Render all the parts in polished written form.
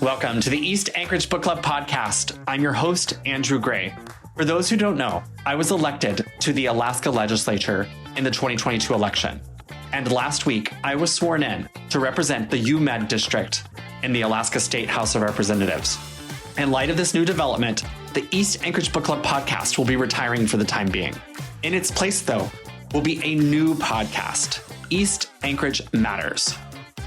Welcome to the East Anchorage Book Club podcast. I'm your host, Andrew Gray. For those who don't know, I was elected to the Alaska legislature in the 2022 election. And last week, I was sworn in to represent the UMed district in the Alaska State House of Representatives. In light of this new development, the East Anchorage Book Club podcast will be retiring for the time being. In its place, though, will be a new podcast, East Anchorage Matters.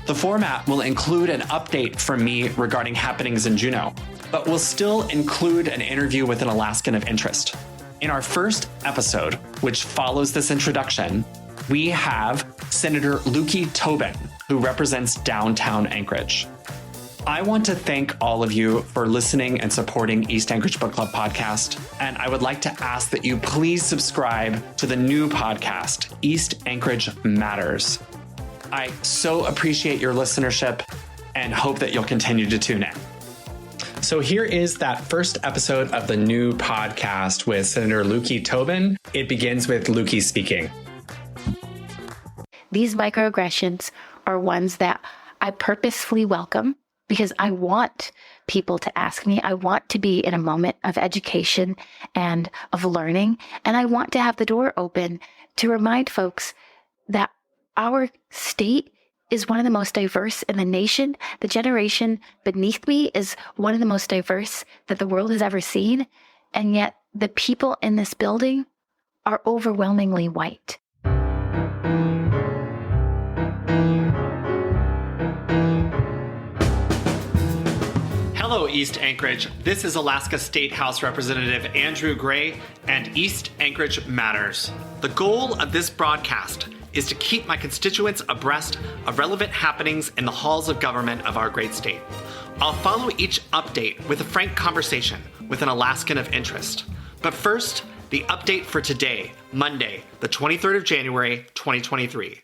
The format will include an update from me regarding happenings in Juneau, but will still include an interview with an Alaskan of interest. In our first episode, which follows this introduction, we have Senator Löki Tobin, who represents downtown Anchorage. I want to thank all of you for listening and supporting East Anchorage Book Club podcast, and I would like to ask that you please subscribe to the new podcast, East Anchorage Matters. I so appreciate your listenership and hope that you'll continue to tune in. So here is that first episode of the new podcast with Senator Löki Tobin. It begins with Löki speaking. These microaggressions are ones that I purposefully welcome because I want people to ask me. I want to be in a moment of education and of learning. And I want to have the door open to remind folks that our state is one of the most diverse in the nation. The generation beneath me is one of the most diverse that the world has ever seen. And yet the people in this building are overwhelmingly white. Hello, East Anchorage. This is Alaska State House Representative Andrew Gray and East Anchorage Matters. The goal of this broadcast is to keep my constituents abreast of relevant happenings in the halls of government of our great state. I'll follow each update with a frank conversation with an Alaskan of interest. But first, the update for today, Monday, the 23rd of January, 2023.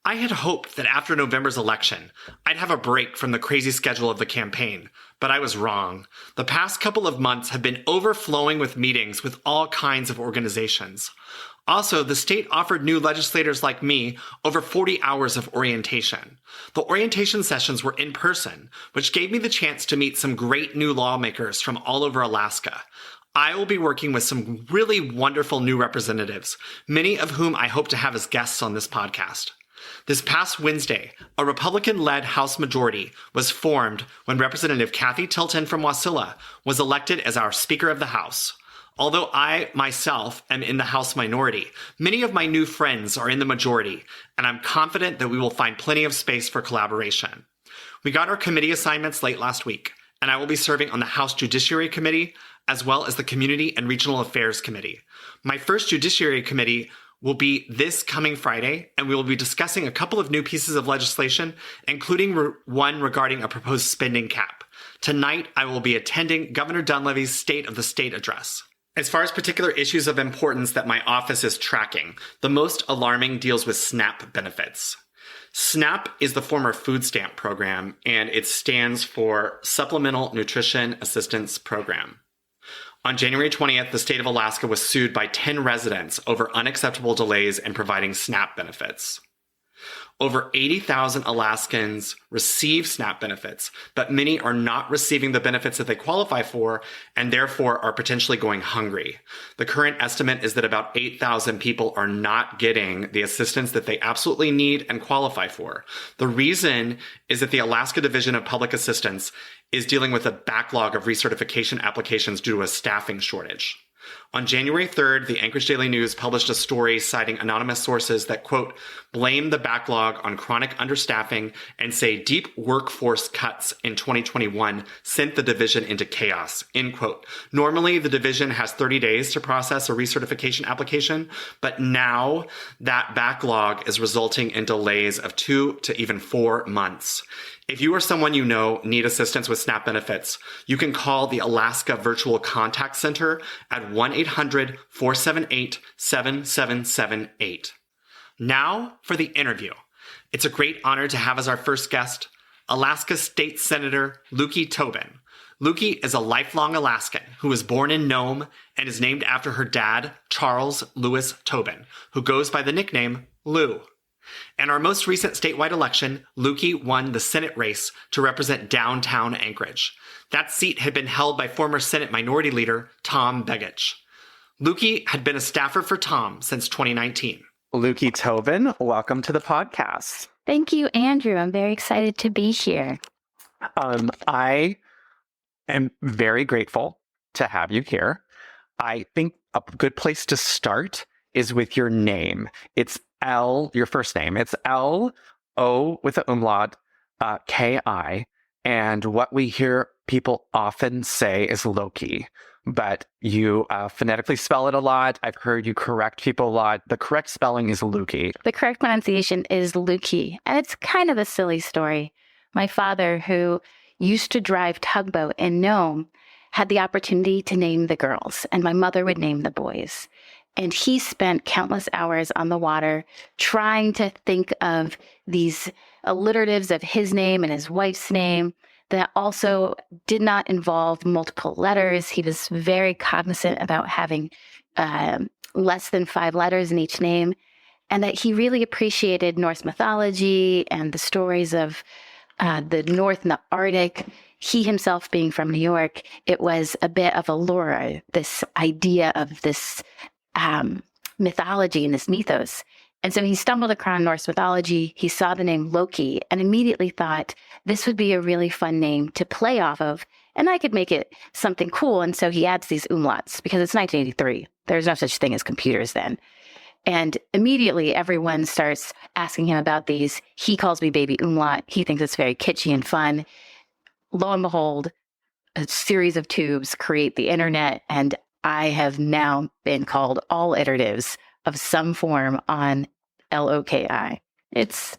I had hoped that after November's election, I'd have a break from the crazy schedule of the campaign, but I was wrong. The past couple of months have been overflowing with meetings with all kinds of organizations. Also, the state offered new legislators like me over 40 hours of orientation. The orientation sessions were in person, which gave me the chance to meet some great new lawmakers from all over Alaska. I will be working with some really wonderful new representatives, many of whom I hope to have as guests on this podcast. This past Wednesday, a Republican-led House majority was formed when Representative Kathy Tilton from Wasilla was elected as our Speaker of the House. Although I, myself, am in the House minority, many of my new friends are in the majority, and I'm confident that we will find plenty of space for collaboration. We got our committee assignments late last week, and I will be serving on the House Judiciary Committee, as well as the Community and Regional Affairs Committee. My first Judiciary Committee will be this coming Friday, and we will be discussing a couple of new pieces of legislation, including one regarding a proposed spending cap. Tonight, I will be attending Governor Dunleavy's State of the State address. As far as particular issues of importance that my office is tracking, the most alarming deals with SNAP benefits. SNAP is the former food stamp program, and it stands for Supplemental Nutrition Assistance Program. On January 20th, the state of Alaska was sued by 10 residents over unacceptable delays in providing SNAP benefits. Over 80,000 Alaskans receive SNAP benefits, but many are not receiving the benefits that they qualify for and therefore are potentially going hungry. The current estimate is that about 8,000 people are not getting the assistance that they absolutely need and qualify for. The reason is that the Alaska Division of Public Assistance is dealing with a backlog of recertification applications due to a staffing shortage. On January 3rd, the Anchorage Daily News published a story citing anonymous sources that, quote, blame the backlog on chronic understaffing and say deep workforce cuts in 2021 sent the division into chaos, end quote. Normally, the division has 30 days to process a recertification application, but now that backlog is resulting in delays of 2 to even 4 months. If you or someone you know need assistance with SNAP benefits, you can call the Alaska Virtual Contact Center at 1-800-478-7778. Now for the interview. It's a great honor to have as our first guest, Alaska State Senator Löki Tobin. Löki is a lifelong Alaskan who was born in Nome and is named after her dad, Charles Lewis Tobin, who goes by the nickname Lou. In our most recent statewide election, Löki won the Senate race to represent downtown Anchorage. That seat had been held by former Senate Minority Leader Tom Begich. Löki had been a staffer for Tom since 2019. Löki Tobin, welcome to the podcast. Thank you, Andrew. I'm very excited to be here. I am very grateful to have you here. I think a good place to start is with your name. It's your first name. It's L-O with an umlaut, K-I. And what we hear people often say is Löki, but you phonetically spell it a lot. I've heard you correct people a lot. The correct spelling is Löki. The correct pronunciation is Löki, and it's kind of a silly story. My father, who used to drive tugboat in Nome, had the opportunity to name the girls, and my mother would name the boys. And he spent countless hours on the water trying to think of these alliteratives of his name and his wife's name that also did not involve multiple letters. He was very cognizant about having less than 5 letters in each name, and that he really appreciated Norse mythology and the stories of the North and the Arctic. He himself being from New York, it was a bit of a lore, this idea of this mythology and this mythos. And so he stumbled across Norse mythology. He saw the name Löki and immediately thought this would be a really fun name to play off of, and I could make it something cool. And so he adds these umlauts because it's 1983. There's no such thing as computers then. And immediately everyone starts asking him about these. He calls me baby umlaut. He thinks it's very kitschy and fun. Lo and behold, a series of tubes create the internet, and I have now been called all iteratives of some form on Löki. It's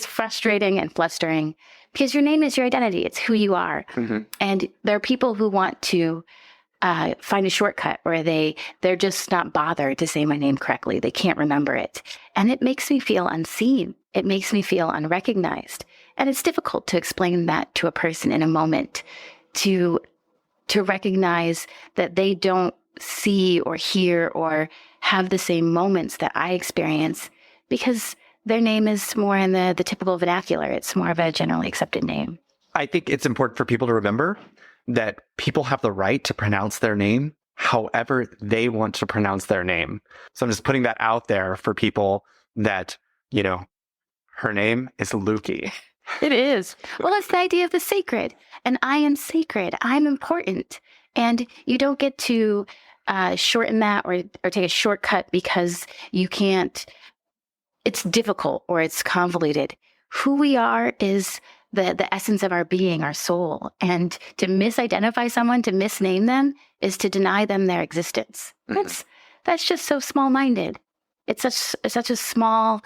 frustrating and flustering because your name is your identity. It's who you are. Mm-hmm. And there are people who want to find a shortcut, or they're just not bothered to say my name correctly. They can't remember it. And it makes me feel unseen. It makes me feel unrecognized. And it's difficult to explain that to a person in a moment, to recognize that they don't see or hear or have the same moments that I experience because their name is more in the typical vernacular. It's more of a generally accepted name. I think it's important for people to remember that people have the right to pronounce their name however they want to pronounce their name. So I'm just putting that out there for people that, her name is Löki. It is. Well, it's the idea of the sacred. And I am sacred. I'm important. And you don't get to shorten that or take a shortcut because you can't. It's difficult or it's convoluted. Who we are is the essence of our being, our soul. And to misidentify someone, to misname them, is to deny them their existence. Mm-hmm. That's just so small-minded. It's such a small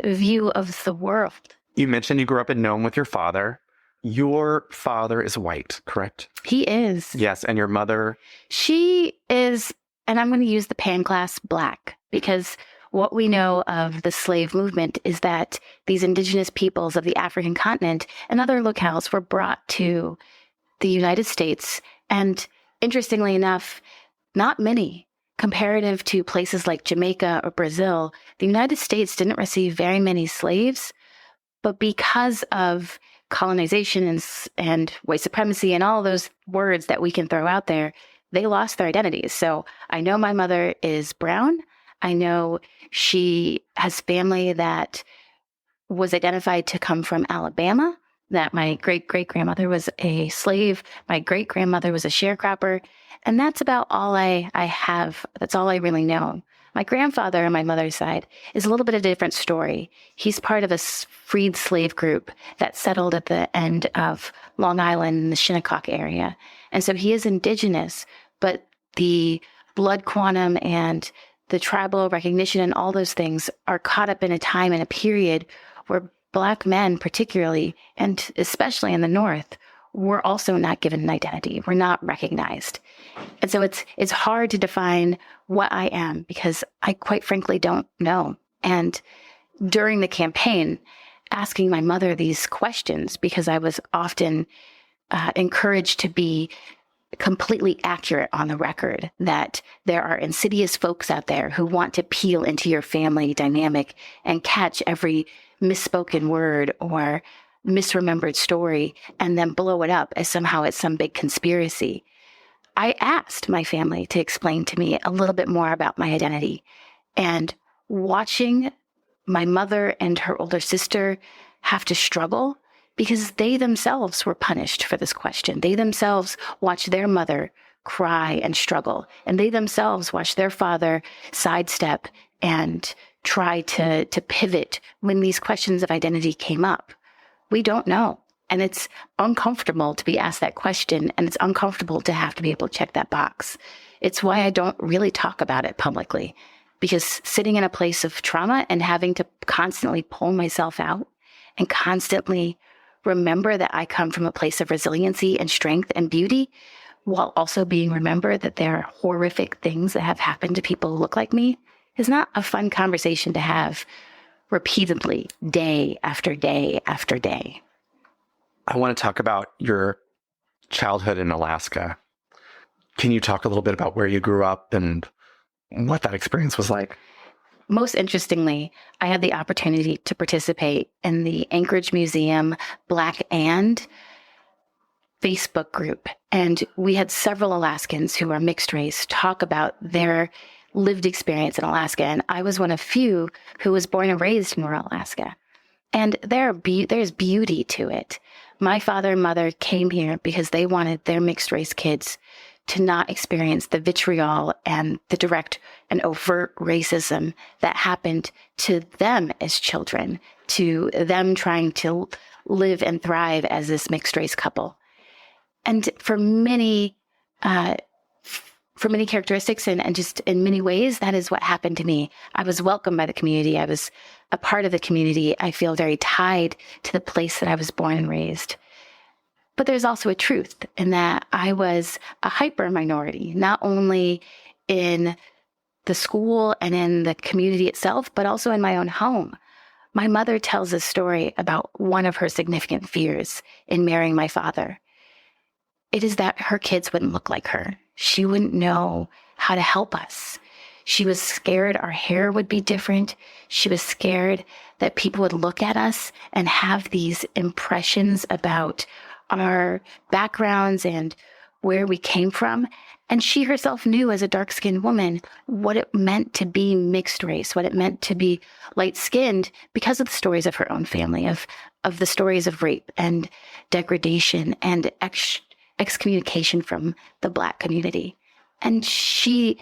view of the world. You mentioned you grew up in Nome with your father. Your father is white, correct? He is. Yes, and your mother? She is, and I'm going to use the pan class, Black, because what we know of the slave movement is that these indigenous peoples of the African continent and other locales were brought to the United States. And interestingly enough, not many. Comparative to places like Jamaica or Brazil, the United States didn't receive very many slaves, but because of colonization and white supremacy and all those words that we can throw out there, they lost their identities. So I know my mother is brown. I know she has family that was identified to come from Alabama, that my great-great-grandmother was a slave. My great-grandmother was a sharecropper. And that's about all I have. That's all I really know. My grandfather on my mother's side is a little bit of a different story. He's part of a freed slave group that settled at the end of Long Island in the Shinnecock area. And so he is indigenous, but the blood quantum and the tribal recognition and all those things are caught up in a time and a period where Black men particularly, and especially in the North, were also not given an identity. We're not recognized. And so it's hard to define what I am because I quite frankly don't know. And during the campaign, asking my mother these questions, because I was often encouraged to be completely accurate on the record that there are insidious folks out there who want to peel into your family dynamic and catch every misspoken word or misremembered story and then blow it up as somehow it's some big conspiracy. I asked my family to explain to me a little bit more about my identity, and watching my mother and her older sister have to struggle because they themselves were punished for this question. They themselves watched their mother cry and struggle, and they themselves watched their father sidestep and try to pivot when these questions of identity came up. We don't know. And it's uncomfortable to be asked that question, and it's uncomfortable to have to be able to check that box. It's why I don't really talk about it publicly, because sitting in a place of trauma and having to constantly pull myself out and constantly remember that I come from a place of resiliency and strength and beauty, while also being remembered that there are horrific things that have happened to people who look like me, is not a fun conversation to have repeatedly, day after day after day. I want to talk about your childhood in Alaska. Can you talk a little bit about where you grew up and what that experience was like? Most interestingly, I had the opportunity to participate in the Anchorage Museum Black and Facebook group. And we had several Alaskans who are mixed race talk about their lived experience in Alaska. And I was one of few who was born and raised in rural Alaska. And there's beauty to it. My father and mother came here because they wanted their mixed race kids to not experience the vitriol and the direct and overt racism that happened to them as children, to them trying to live and thrive as this mixed race couple. And for many characteristics and just in many ways, that is what happened to me. I was welcomed by the community. I was a part of the community. I feel very tied to the place that I was born and raised. But there's also a truth in that I was a hyper minority, not only in the school and in the community itself, but also in my own home. My mother tells a story about one of her significant fears in marrying my father. It is that her kids wouldn't look like her. She wouldn't know how to help us. She was scared our hair would be different. She was scared that people would look at us and have these impressions about our backgrounds and where we came from. And she herself knew as a dark-skinned woman what it meant to be mixed race, what it meant to be light-skinned because of the stories of her own family, of the stories of rape and degradation and excommunication from the Black community. And she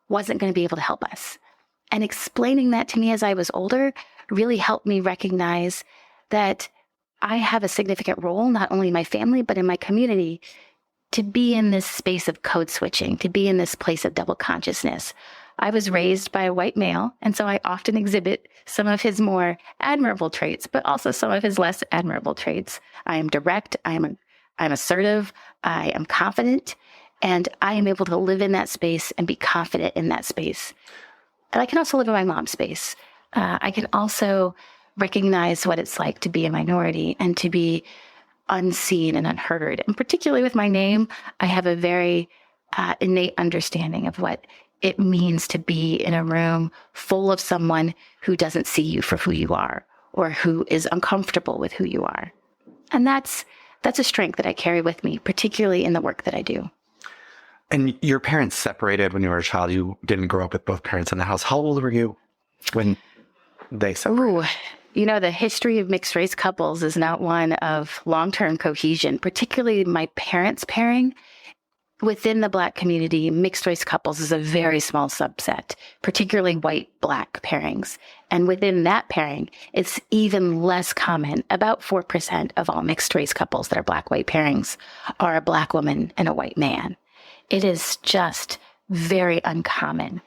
wasn't going to be able to help us. And explaining that to me as I was older really helped me recognize that I have a significant role, not only in my family, but in my community, to be in this space of code switching, to be in this place of double consciousness. I was raised by a white male, and so I often exhibit some of his more admirable traits, but also some of his less admirable traits. I am direct, I'm assertive, I am confident, and I am able to live in that space and be confident in that space. And I can also live in my mom's space. I can also recognize what it's like to be a minority and to be unseen and unheard. And particularly with my name, I have a very innate understanding of what it means to be in a room full of someone who doesn't see you for who you are or who is uncomfortable with who you are. And that's a strength that I carry with me, particularly in the work that I do. And your parents separated when you were a child. You didn't grow up with both parents in the house. How old were you when they separated? Ooh, the history of mixed race couples is not one of long-term cohesion, particularly my parents' pairing. Within the Black community, mixed race couples is a very small subset, particularly white-Black pairings. And within that pairing, it's even less common. About 4% of all mixed race couples that are Black-white pairings are a Black woman and a white man. It is just very uncommon.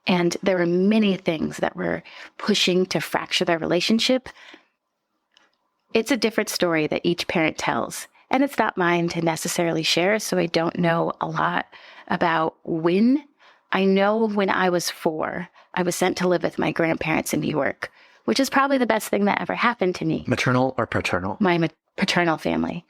And there were many things that were pushing to fracture their relationship. It's a different story that each parent tells. And it's not mine to necessarily share, so I don't know a lot about when. I know when I was 4, I was sent to live with my grandparents in New York, which is probably the best thing that ever happened to me. Maternal or paternal? My paternal family.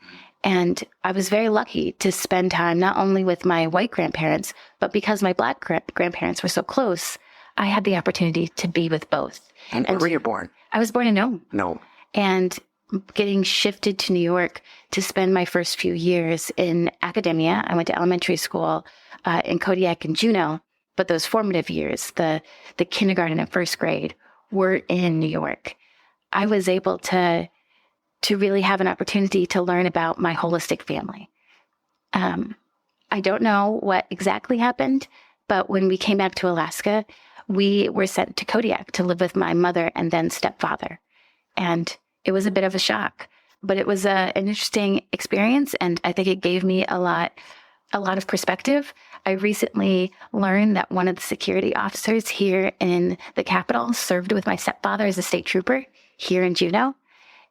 And I was very lucky to spend time not only with my white grandparents, but because my Black grandparents were so close, I had the opportunity to be with both. And where were you born? I was born in Nome. No. And getting shifted to New York to spend my first few years in academia. I went to elementary school in Kodiak and Juneau, but those formative years, the kindergarten and first grade, were in New York. I was able to really have an opportunity to learn about my holistic family. I don't know what exactly happened, but when we came back to Alaska, we were sent to Kodiak to live with my mother and then stepfather. And it was a bit of a shock, but it was an interesting experience. And I think it gave me a lot of perspective. I recently learned that one of the security officers here in the Capitol served with my stepfather as a state trooper here in Juneau.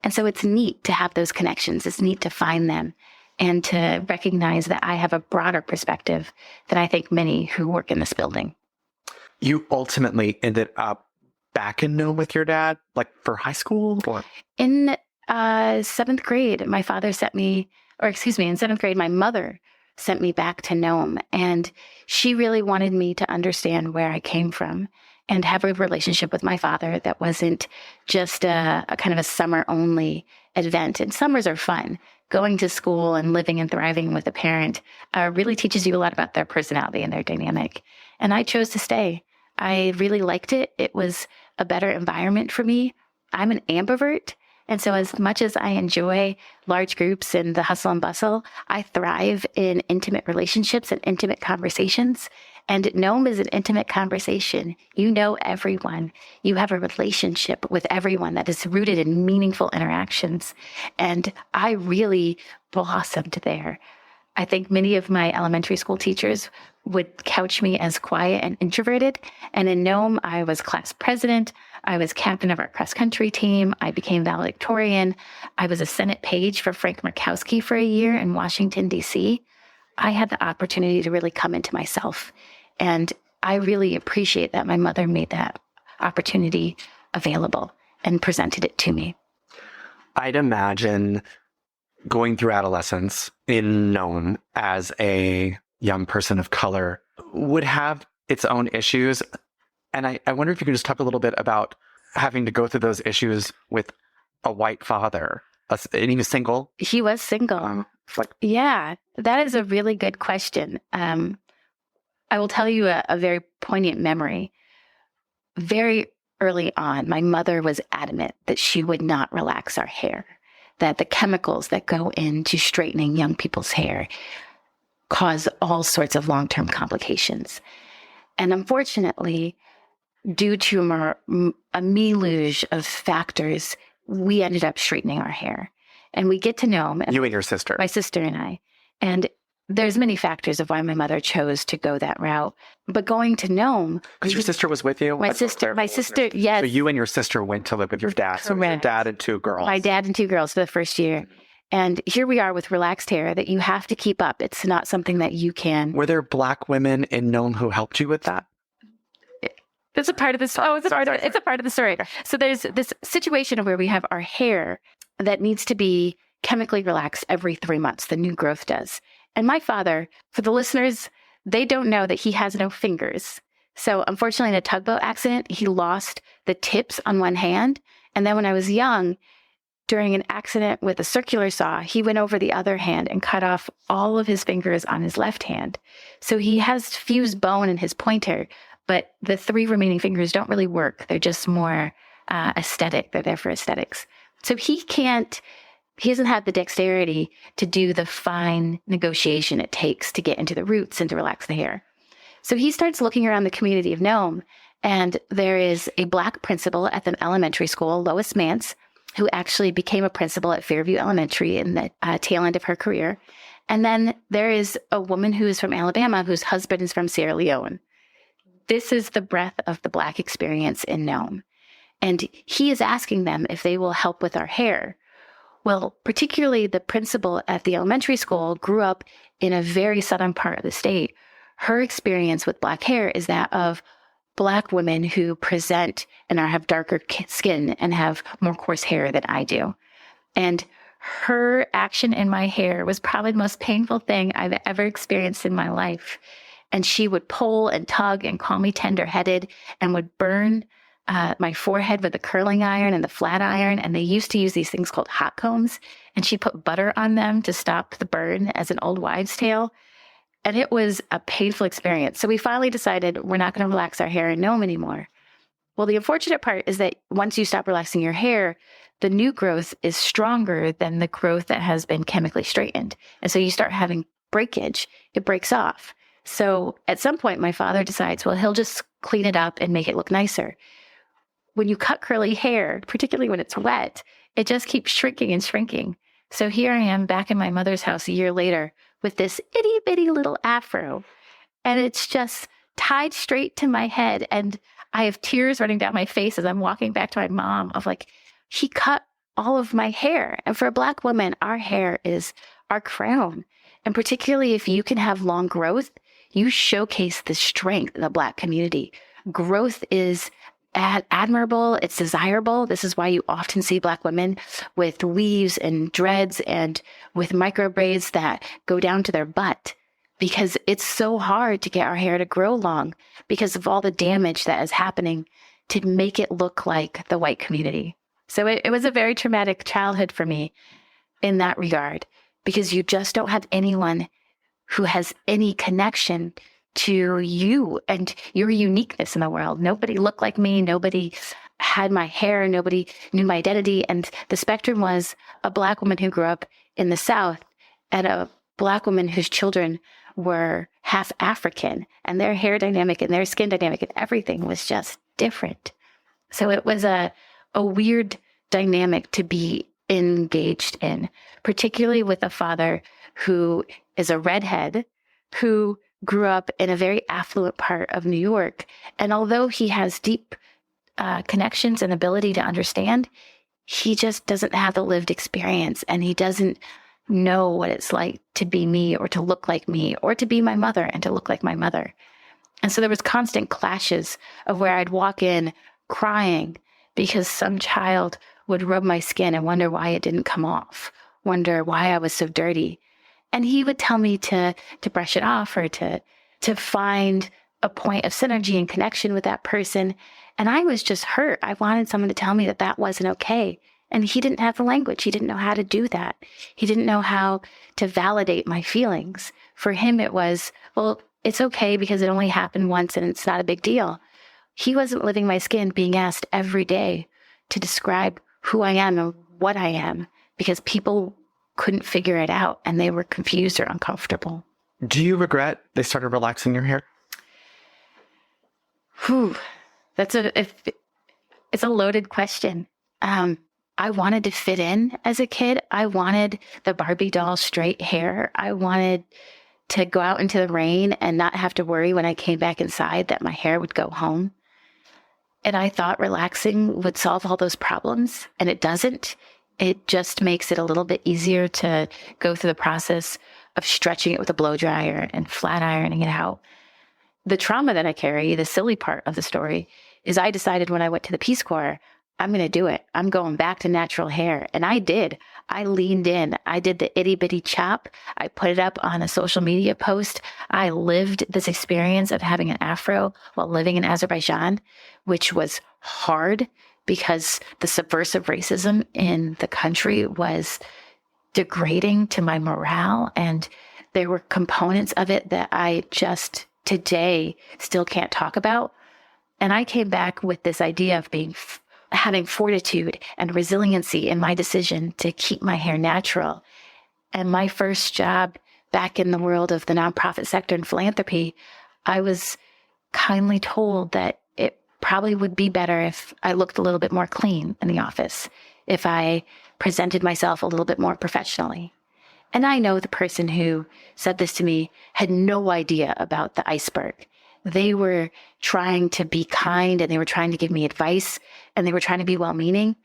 And so it's neat to have those connections. It's neat to find them and to recognize that I have a broader perspective than I think many who work in this building. You ultimately ended up back in Nome with your dad, like for high school? Or? In seventh grade, in seventh grade, my mother sent me back to Nome, and she really wanted me to understand where I came from and have a relationship with my father that wasn't just a kind of a summer-only event. And summers are fun. Going to school and living and thriving with a parent really teaches you a lot about their personality and their dynamic. And I chose to stay. I really liked it. It was a better environment for me. I'm an ambivert. And so as much as I enjoy large groups and the hustle and bustle, I thrive in intimate relationships and intimate conversations. And Nome is an intimate conversation. You know everyone. You have a relationship with everyone that is rooted in meaningful interactions. And I really blossomed there. I think many of my elementary school teachers would couch me as quiet and introverted. And in Nome, I was class president. I was captain of our cross-country team. I became valedictorian. I was a Senate page for Frank Murkowski for a year in Washington, D.C. I had the opportunity to really come into myself. And I really appreciate that my mother made that opportunity available and presented it to me. I'd imagine going through adolescence in Nome as a young person of color would have its own issues. And I wonder if you could just talk a little bit about having to go through those issues with a white father. And he was single? He was single. Yeah, that is a really good question. I will tell you a very poignant memory. Very early on, my mother was adamant that she would not relax our hair, that the chemicals that go into straightening young people's hair cause all sorts of long-term complications. And unfortunately, due to a melange of factors, we ended up straightening our hair. And we get to Nome. You and your sister. My sister and I. And there's many factors of why my mother chose to go that route. But going to Nome... Because your sister was with you? My sister, yes. So you and your sister went to live with your dad. So your dad and two girls. My dad and two girls for the first year. And here we are with relaxed hair that you have to keep up. It's not something that you can... Were there Black women in Nome who helped you with that? It's a part of the story. It's a part of the story. So there's this situation where we have our hair that needs to be chemically relaxed every 3 months. The new growth does. And my father, for the listeners, they don't know that he has no fingers. So unfortunately, in a tugboat accident, he lost the tips on one hand. And then when I was young, during an accident with a circular saw, he went over the other hand and cut off all of his fingers on his left hand. So he has fused bone in his pointer, but the 3 remaining fingers don't really work. They're just more aesthetic. They're there for aesthetics. So he doesn't have the dexterity to do the fine negotiation it takes to get into the roots and to relax the hair. So he starts looking around the community of Nome, and there is a Black principal at the elementary school, Lois Mance, who actually became a principal at Fairview Elementary in the tail end of her career. And then there is a woman who is from Alabama whose husband is from Sierra Leone. This is the breadth of the Black experience in Nome. And he is asking them if they will help with our hair. Well, particularly the principal at the elementary school grew up in a very southern part of the state. Her experience with Black hair is that of Black women who present and have darker skin and have more coarse hair than I do. And her action in my hair was probably the most painful thing I've ever experienced in my life. And she would pull and tug and call me tender-headed and would burn my forehead with the curling iron and the flat iron. And they used to use these things called hot combs. And she put butter on them to stop the burn as an old wives' tale. And it was a painful experience. So we finally decided we're not going to relax our hair in Nome anymore. Well, the unfortunate part is that once you stop relaxing your hair, the new growth is stronger than the growth that has been chemically straightened. And so you start having breakage. It breaks off. So at some point, my father decides, well, he'll just clean it up and make it look nicer. When you cut curly hair, particularly when it's wet, it just keeps shrinking and shrinking. So here I am back in my mother's house a year later with this itty bitty little afro. And it's just tied straight to my head. And I have tears running down my face as I'm walking back to my mom of like, he cut all of my hair. And for a Black woman, our hair is our crown. And particularly if you can have long growth, you showcase the strength of the Black community. Growth is admirable. It's desirable. This is why you often see Black women with weaves and dreads and with micro braids that go down to their butt, because it's so hard to get our hair to grow long because of all the damage that is happening to make it look like the white community. So it was a very traumatic childhood for me in that regard, because you just don't have anyone who has any connection to you and your uniqueness in the world. Nobody looked like me. Nobody had my hair. Nobody knew my identity. And the spectrum was a Black woman who grew up in the South and a Black woman whose children were half African, and their hair dynamic and their skin dynamic and everything was just different. So it was a weird dynamic to be engaged in, particularly with a father who is a redhead, who grew up in a very affluent part of New York. And although he has deep connections and ability to understand, he just doesn't have the lived experience, and he doesn't know what it's like to be me or to look like me or to be my mother and to look like my mother. And so there was constant clashes of where I'd walk in crying because some child would rub my skin and wonder why it didn't come off, wonder why I was so dirty. And he would tell me to brush it off or to find a point of synergy and connection with that person. And I was just hurt. I wanted someone to tell me that that wasn't okay. And he didn't have the language. He didn't know how to do that. He didn't know how to validate my feelings. For him, it was, well, it's okay because it only happened once and it's not a big deal. He wasn't living my skin, being asked every day to describe who I am and what I am, because people couldn't figure it out and they were confused or uncomfortable. Do you regret they started relaxing your hair? It's a loaded question. I wanted to fit in as a kid. I wanted the Barbie doll straight hair. I wanted to go out into the rain and not have to worry when I came back inside that my hair would go home. And I thought relaxing would solve all those problems, and it doesn't. It just makes it a little bit easier to go through the process of stretching it with a blow dryer and flat ironing it out. The trauma that I carry, the silly part of the story, is I decided when I went to the Peace Corps, I'm going to do it. I'm going back to natural hair. And I did. I leaned in. I did the itty bitty chop. I put it up on a social media post. I lived this experience of having an afro while living in Azerbaijan, which was hard because the subversive racism in the country was degrading to my morale. And there were components of it that I just today still can't talk about. And I came back with this idea of having fortitude and resiliency in my decision to keep my hair natural. And my first job back in the world of the nonprofit sector and philanthropy, I was kindly told that it probably would be better if I looked a little bit more clean in the office, if I presented myself a little bit more professionally. And I know the person who said this to me had no idea about the iceberg. They were trying to be kind and they were trying to give me advice and they were trying to be well-meaning.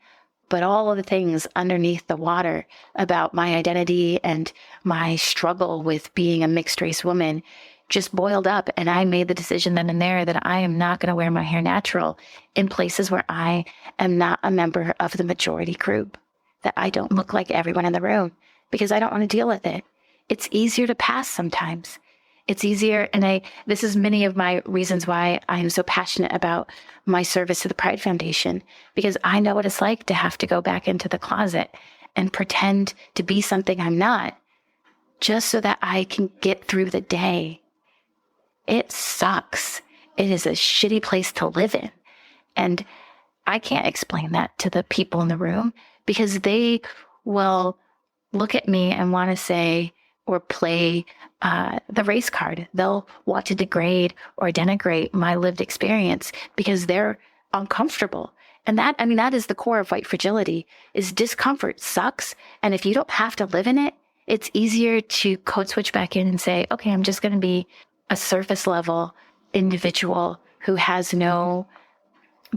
But all of the things underneath the water about my identity and my struggle with being a mixed race woman just boiled up. And I made the decision then and there that I am not going to wear my hair natural in places where I am not a member of the majority group. that I don't look like everyone in the room because I don't want to deal with it. It's easier to pass sometimes. It's easier. And this is many of my reasons why I am so passionate about my service to the Pride Foundation, because I know what it's like to have to go back into the closet and pretend to be something I'm not just so that I can get through the day. It sucks. It is a shitty place to live in. And I can't explain that to the people in the room because they will look at me and want to say or play the race card. They'll want to degrade or denigrate my lived experience because they're uncomfortable. And that is the core of white fragility, is discomfort sucks. And if you don't have to live in it, it's easier to code switch back in and say, okay, I'm just going to be a surface level individual who has no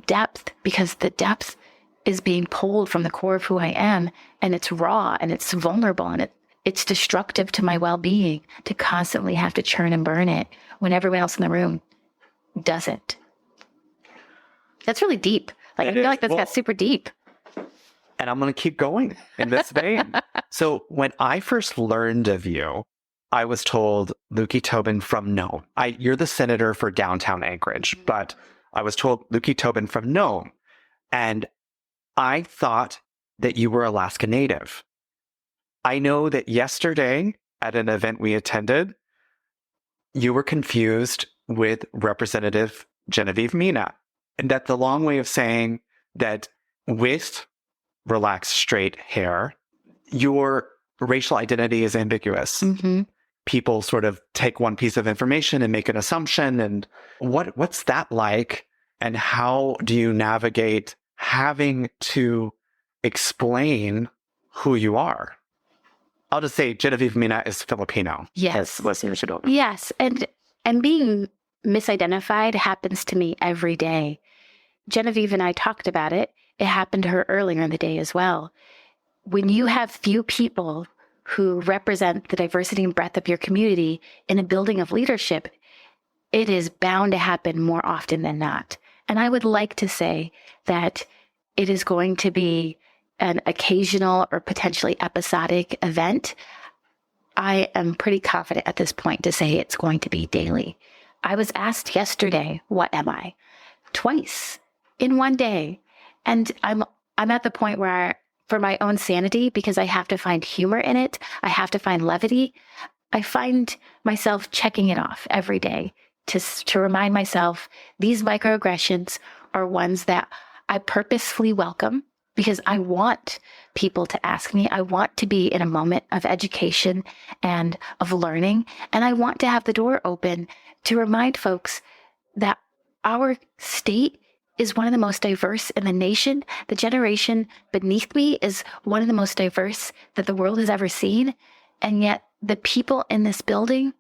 depth, because the depth is being pulled from the core of who I am, and it's raw and it's vulnerable and it's destructive to my well-being to constantly have to churn and burn it when everyone else in the room doesn't. That's really deep. I feel like that's got super deep. And I'm going to keep going in this vein. So when I first learned of you, I was told Löki Tobin from Nome. You're the senator for downtown Anchorage, but I was told Löki Tobin from Nome. And I thought that you were Alaska Native. I know that yesterday at an event we attended, you were confused with Representative Genevieve Mina. And that's the long way of saying that with relaxed straight hair, your racial identity is ambiguous. Mm-hmm. People sort of take one piece of information and make an assumption. And what's that like? And how do you navigate having to explain who you are? I'll just say Genevieve Mina is Filipino. Yes. Listeners should know. Yes. And being misidentified happens to me every day. Genevieve and I talked about it. It happened to her earlier in the day as well. When you have few people who represent the diversity and breadth of your community in a building of leadership, it is bound to happen more often than not. And I would like to say that it is going to be an occasional or potentially episodic event. I am pretty confident at this point to say it's going to be daily. I was asked yesterday, what am I? Twice in one day. And I'm at the point where, for my own sanity, because I have to find humor in it, I have to find levity, I find myself checking it off every day to remind myself these microaggressions are ones that I purposefully welcome because I want people to ask me. I want to be in a moment of education and of learning. And I want to have the door open to remind folks that our state is one of the most diverse in the nation. The generation beneath me is one of the most diverse that the world has ever seen. And yet the people in this building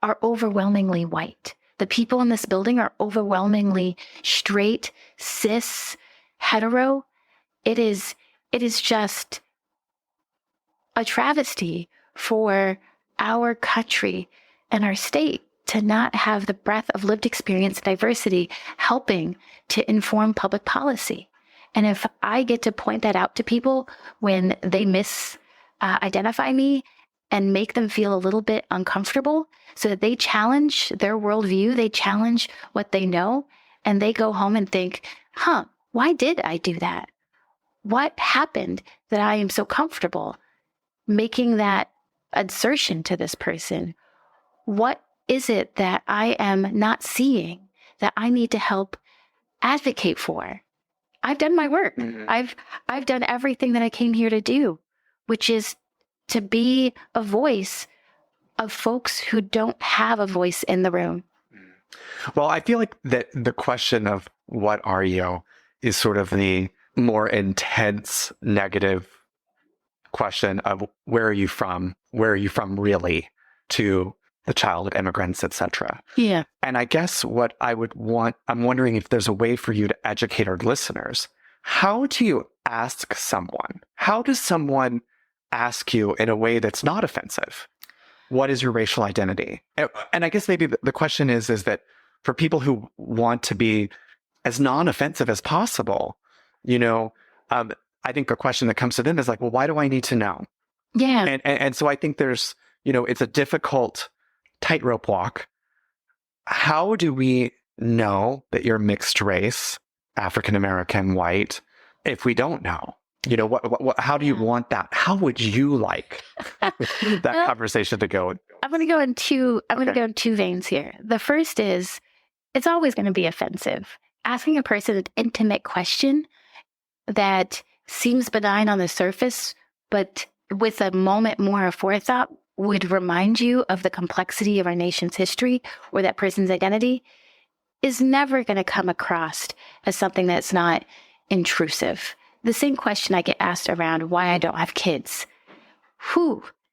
are overwhelmingly white. The people in this building are overwhelmingly straight, cis, hetero. It is just a travesty for our country and our state to not have the breadth of lived experience and diversity helping to inform public policy. And if I get to point that out to people when they misidentify me and make them feel a little bit uncomfortable so that they challenge their worldview, they challenge what they know, and they go home and think, why did I do that? What happened that I am so comfortable making that assertion to this person? What is it that I am not seeing that I need to help advocate for? I've done my work. Mm-hmm. I've done everything that I came here to do, which is to be a voice of folks who don't have a voice in the room. Well, I feel like that the question of what are you is sort of the more intense negative question of where are you from? Where are you from really? To the child of immigrants, etc. Yeah. And I guess what I'm wondering if there's a way for you to educate our listeners. How do you ask someone? How does someone ask you in a way that's not offensive? What is your racial identity? And I guess maybe the question is that for people who want to be as non-offensive as possible, I think a question that comes to them is like, well, why do I need to know? Yeah. And so I think there's, it's a difficult tightrope walk. How do we know that you're mixed race, African American, white, if we don't know? How do you want that? How would you like that conversation to go? I'm going to go in two veins here. The first is, it's always going to be offensive. Asking a person an intimate question that seems benign on the surface, but with a moment more of forethought would remind you of the complexity of our nation's history or that person's identity, is never going to come across as something that's not intrusive. The same question I get asked around why I don't have kids.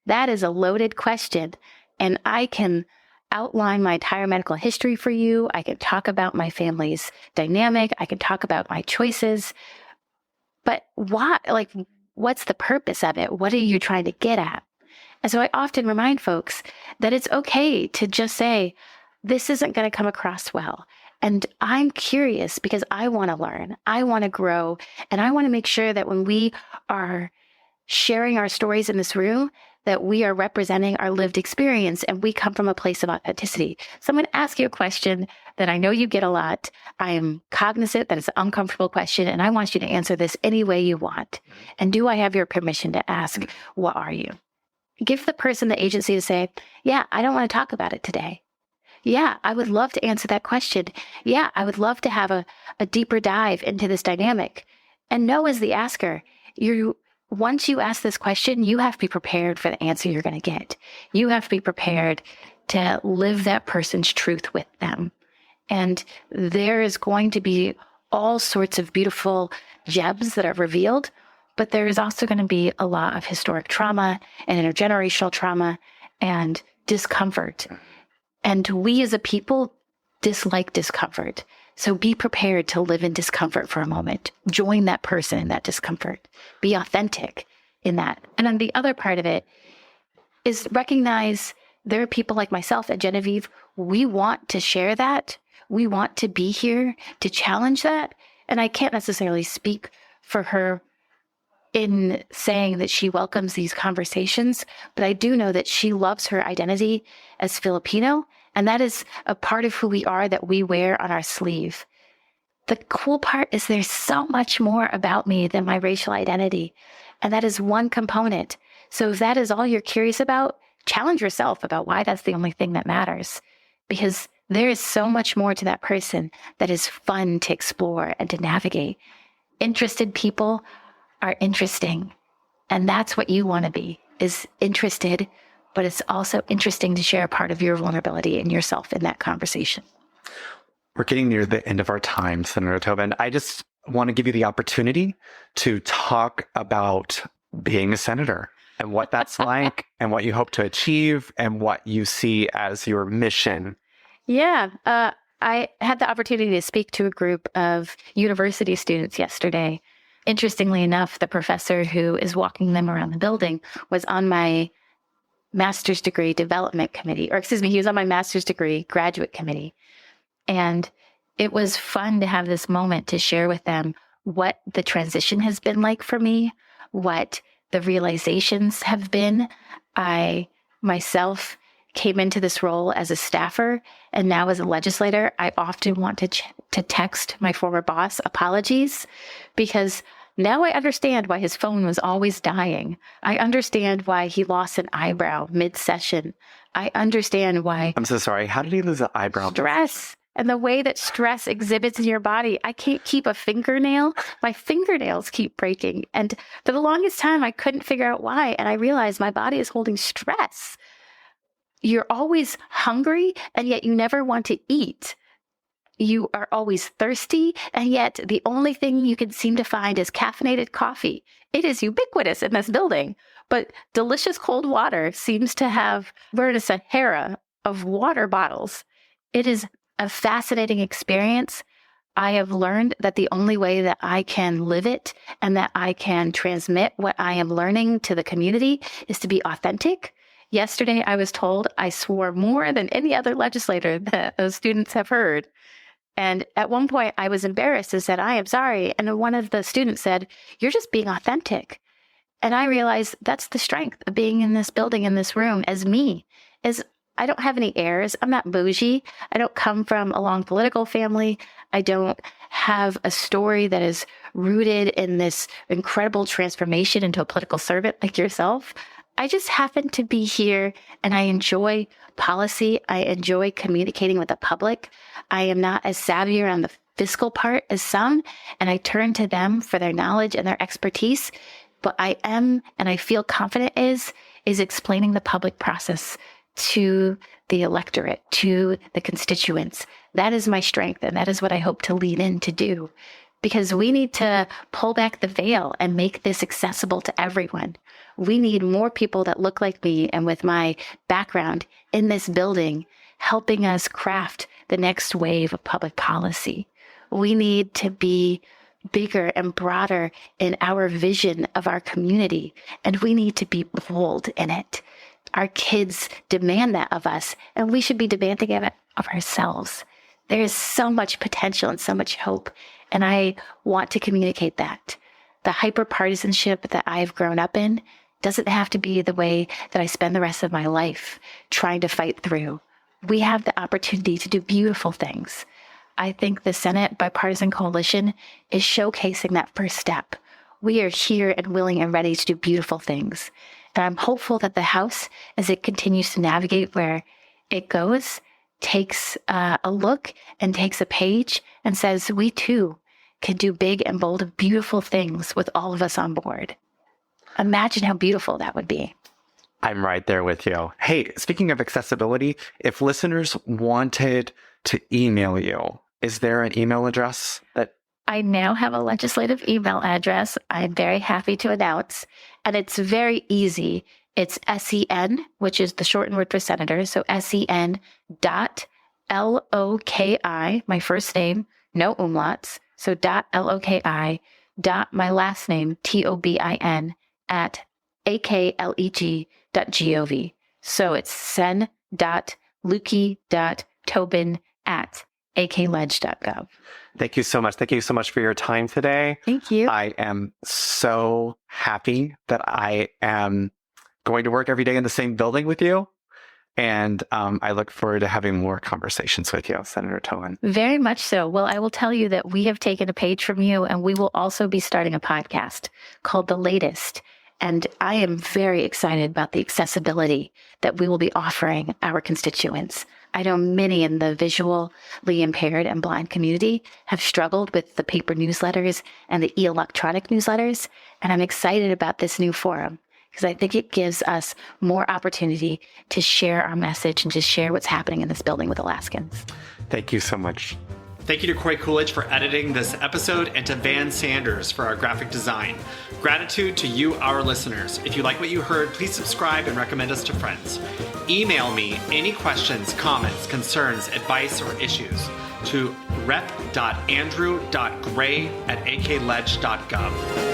That is a loaded question. And I can outline my entire medical history for you. I can talk about my family's dynamic. I can talk about my choices. But why? Like, what's the purpose of it? What are you trying to get at? And so I often remind folks that it's okay to just say, this isn't going to come across well. And I'm curious because I want to learn, I want to grow, and I want to make sure that when we are sharing our stories in this room, that we are representing our lived experience and we come from a place of authenticity. So I'm going to ask you a question that I know you get a lot. I am cognizant that it's an uncomfortable question, and I want you to answer this any way you want. And do I have your permission to ask, what are you? Give the person the agency to say, yeah, I don't want to talk about it today. Yeah, I would love to answer that question. Yeah, I would love to have a deeper dive into this dynamic. And no, as the asker, once you ask this question, you have to be prepared for the answer you're going to get. You have to be prepared to live that person's truth with them. And there is going to be all sorts of beautiful gems that are revealed, but there is also going to be a lot of historic trauma and intergenerational trauma and discomfort. And we as a people dislike discomfort. So be prepared to live in discomfort for a moment. Join that person in that discomfort. Be authentic in that. And then the other part of it is recognize there are people like myself and Genevieve. We want to share that. We want to be here to challenge that. And I can't necessarily speak for her in saying that she welcomes these conversations, but I do know that she loves her identity as Filipino, and that is a part of who we are that we wear on our sleeve. The cool part is there's so much more about me than my racial identity, and that is one component. So if that is all you're curious about, challenge yourself about why that's the only thing that matters, because there is so much more to that person that is fun to explore and to navigate. Interested people are interesting. And that's what you want to be, is interested, but it's also interesting to share a part of your vulnerability and yourself in that conversation. We're getting near the end of our time, Senator Tobin. I just want to give you the opportunity to talk about being a senator and what that's like and what you hope to achieve and what you see as your mission. Yeah. I had the opportunity to speak to a group of university students yesterday. Interestingly enough, the professor who is walking them around the building was on my master's degree development committee, he was on my master's degree graduate committee. And it was fun to have this moment to share with them what the transition has been like for me, what the realizations have been. I myself came into this role as a staffer, and now as a legislator, I often want to text my former boss apologies, because now I understand why his phone was always dying. I understand why he lost an eyebrow mid-session. I understand why... I'm so sorry. How did he lose an eyebrow? Stress. And the way that stress exhibits in your body. I can't keep a fingernail. My fingernails keep breaking. And for the longest time, I couldn't figure out why. And I realized my body is holding stress. You're always hungry, and yet you never want to eat. You are always thirsty, and yet the only thing you can seem to find is caffeinated coffee. It is ubiquitous in this building, but delicious cold water seems to have, we're in a Sahara of water bottles. It is a fascinating experience. I have learned that the only way that I can live it and that I can transmit what I am learning to the community is to be authentic. Yesterday, I was told I swore more than any other legislator that those students have heard. And at one point I was embarrassed and said, I am sorry. And one of the students said, you're just being authentic. And I realized that's the strength of being in this building, in this room as me, is I don't have any airs. I'm not bougie. I don't come from a long political family. I don't have a story that is rooted in this incredible transformation into a political servant like yourself. I just happen to be here and I enjoy policy. I enjoy communicating with the public. I am not as savvy around the fiscal part as some, and I turn to them for their knowledge and their expertise. But I am, and I feel confident is explaining the public process to the electorate, to the constituents. That is my strength, and that is what I hope to lean in to do. Because we need to pull back the veil and make this accessible to everyone. We need more people that look like me and with my background in this building, helping us craft the next wave of public policy. We need to be bigger and broader in our vision of our community, and we need to be bold in it. Our kids demand that of us, and we should be demanding it of ourselves. There is so much potential and so much hope, and I want to communicate that. The hyper-partisanship that I've grown up in doesn't have to be the way that I spend the rest of my life trying to fight through. We have the opportunity to do beautiful things. I think the Senate Bipartisan Coalition is showcasing that first step. We are here and willing and ready to do beautiful things. And I'm hopeful that the House, as it continues to navigate where it goes, takes a look and takes a page and says, we too can do big and bold and beautiful things with all of us on board. Imagine how beautiful that would be. I'm right there with you. Hey, speaking of accessibility, if listeners wanted to email you, is there an email address that I now have a legislative email address I'm very happy to announce, and it's very easy. It's SEN, which is the shortened word for senator, so SEN.LOKI, my first name, no umlauts, so .LOKI, my last name, TOBIN, at akleg.gov. So it's sen.löki.tobin at akleg.gov. Thank you so much. Thank you so much for your time today. Thank you. I am so happy that I am going to work every day in the same building with you. And I look forward to having more conversations with you, Senator Tobin. Very much so. Well, I will tell you that we have taken a page from you, and we will also be starting a podcast called The Latest. And I am very excited about the accessibility that we will be offering our constituents. I know many in the visually impaired and blind community have struggled with the paper newsletters and the electronic newsletters. And I'm excited about this new forum because I think it gives us more opportunity to share our message and just share what's happening in this building with Alaskans. Thank you so much. Thank you to Corey Coolidge for editing this episode and to Van Sanders for our graphic design. Gratitude to you, our listeners. If you like what you heard, please subscribe and recommend us to friends. Email me any questions, comments, concerns, advice, or issues to rep.andrew.gray@akleg.gov.